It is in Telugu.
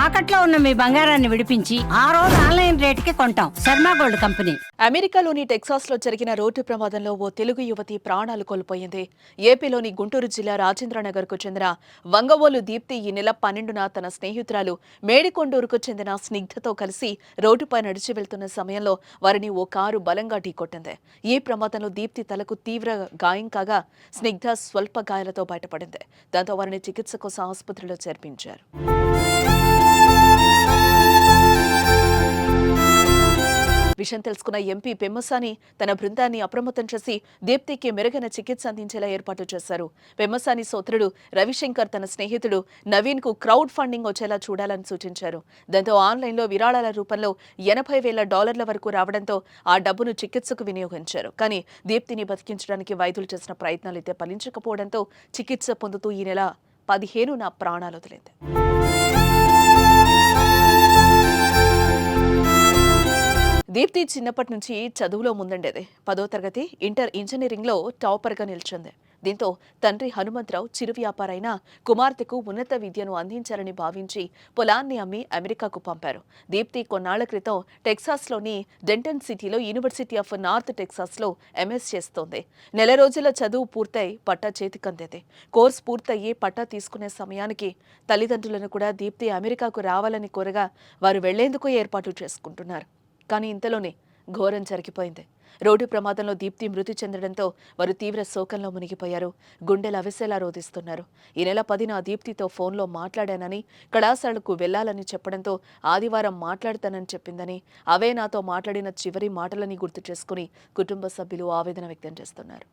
తాకట్లో ఉన్న మీ బంగారాన్ని విడిపించి ఆ రోజు ఆన్లైన్ రేటుకి కొంటాం. Sharma gold company. అమెరికాలోని టెక్సాస్ లో జరిగిన రోడ్డు ప్రమాదంలో ఓ తెలుగు యువతి ప్రాణాలు కోల్పోయింది. ఏపీలోని గుంటూరు జిల్లా రాజేంద్రనగర్ కు చెందిన వంగవోలు దీప్తి ఈ నెల 12న తన స్నేహితురాలు మేడికొండూరుకు చెందిన స్నిగ్ధతో కలిసి రోడ్డుపై నడిచి వెళ్తున్న సమయంలో వారిని ఓ కారు బలంగా ఢీకొట్టింది. ఈ ప్రమాదంలో దీప్తి తలకు తీవ్ర గాయం కాగా స్నిగ్ధ స్వల్ప గాయాలతో బయటపడింది. దాంతో వారిని చికిత్స కోసం ఆసుపత్రిలో చేర్పించారు. విషయం తెలుసుకున్న ఎంపీ పెమ్మసాని తన బృందాన్ని అప్రమత్తం చేసి దీప్తికి మెరుగైన చికిత్స అందించేలా ఏర్పాటు చేశారు. పెమ్మసాని సోదరుడు రవిశంకర్ తన స్నేహితుడు నవీన్ కు క్రౌడ్ ఫండింగ్ వచ్చేలా చూడాలని సూచించారు. దాంతో ఆన్లైన్లో విరాళాల రూపంలో $80,000 వరకు రావడంతో ఆ డబ్బును చికిత్సకు వినియోగించారు. కానీ దీప్తిని బతికించడానికి వైద్యులు చేసిన ప్రయత్నాలైతే ఫలించకపోవడంతో చికిత్స పొందుతూ ఈ నెల 15న ప్రాణాలు వదిలింది. దీప్తి చిన్నప్పటి నుంచి చదువులో ముందుండేది. 10వ తరగతి ఇంటర్ ఇంజనీరింగ్లో టాపర్గా నిలిచింది. దీంతో తండ్రి హనుమంతరావు చిరు వ్యాపారైన కుమార్తెకు ఉన్నత విద్యను అందించాలని భావించి పొలాన్ని అమ్మి అమెరికాకు పంపారు. దీప్తి కొన్నాళ్ల క్రితం టెక్సాస్లోని డెంటన్ సిటీలో యూనివర్సిటీ ఆఫ్ నార్త్ టెక్సాస్లో ఎంఎస్ చేస్తోంది. నెల రోజుల చదువు పూర్తయి పట్టా చేతికందేది. కోర్సు పూర్తయ్యి పట్టా తీసుకునే సమయానికి తల్లిదండ్రులను కూడా దీప్తి అమెరికాకు రావాలని కోరగా వారు వెళ్లేందుకు ఏర్పాటు చేసుకుంటున్నారు. కానీ ఇంతలోనే ఘోరం జరిగిపోయింది. రోడ్డు ప్రమాదంలో దీప్తి మృతి చెందడంతో వారు తీవ్ర శోకంలో మునిగిపోయారు. గుండెలు అవిసేలా రోధిస్తున్నారు. ఈ నెల 10న దీప్తితో ఫోన్లో మాట్లాడానని, కళాశాలకు వెళ్లాలని చెప్పడంతో ఆదివారం మాట్లాడతానని చెప్పిందని, అవే నాతో మాట్లాడిన చివరి మాటలని గుర్తు చేసుకుని కుటుంబ సభ్యులు ఆవేదన వ్యక్తం చేస్తున్నారు.